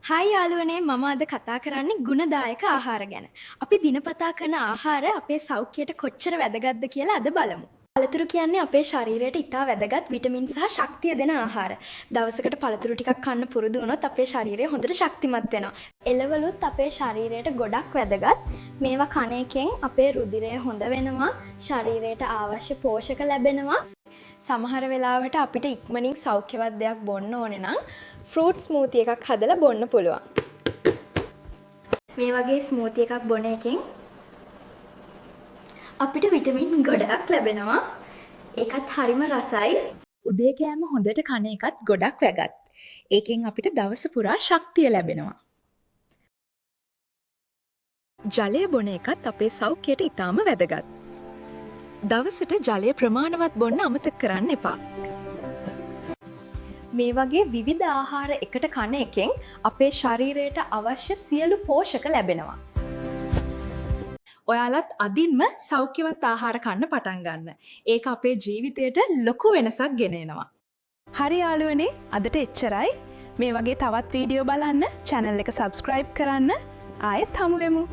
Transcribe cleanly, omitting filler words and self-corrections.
හයි යාළුවනේ මම අද කතා කරන්නේ ගුණදායක ආහාර ගැන. අපි දිනපතා කරන ආහාර අපේ සෞඛ්‍යයට කොච්චර වැදගත්ද කියලා අද බලමු. පළතුරු කියන්නේ අපේ ශරීරයට ඉතා වැදගත් විටමින් සහ ශක්තිය දෙන ආහාර. දවසකට පළතුරු ටිකක් කන්න පුරුදු වුණොත් අපේ ශරීරය හොඳට ශක්තිමත් වෙනවා. එළවලුත් අපේ ශරීරයට ගොඩක් වැදගත්. මේවා කන එකෙන් අපේ රුධිරය හොඳ වෙනවා, ශරීරයට අවශ්‍ය පෝෂක ලැබෙනවා. සමහර වෙලාවට අපිට ඉක්මනින් සෞඛ්‍යවත් දෙයක් බොන්න ඕනේ නම් ෆෘට් ස්මූති එකක් හදලා බොන්න පුළුවන්. මේ වගේ ස්මූති එකක් බොන එකෙන් අපිට විටමින් ගොඩක් ලැබෙනවා. ඒකත් හරිම රසයි. උදේ කෑම හොඳට කන එකත් ගොඩක් වැදගත්. ඒකෙන් අපිට දවස පුරා ශක්තිය ලැබෙනවා. ජලය බොන එකත් අපේ සෞඛ්‍යයට ඉතාම වැදගත්. දවසට ජලය ප්‍රමාණවත් බොන්න අමතක කරන්න එපා. මේ වගේ විවිධ ආහාර එකට කන එකෙන් අපේ ශරීරයට අවශ්‍ය සියලු පෝෂක ලැබෙනවා. ඔයාලත් අදින්ම සෞඛ්‍යවත් ආහාර කන්න පටන් ගන්න. ඒක අපේ ජීවිතයට ලොකු වෙනසක් ගෙනෙනවා. හරි යාළුවනේ අදට එච්චරයි. මේ වගේ තවත් වීඩියෝ බලන්න channel එක subscribe කරන්න. ආයෙත් හමු වෙමු.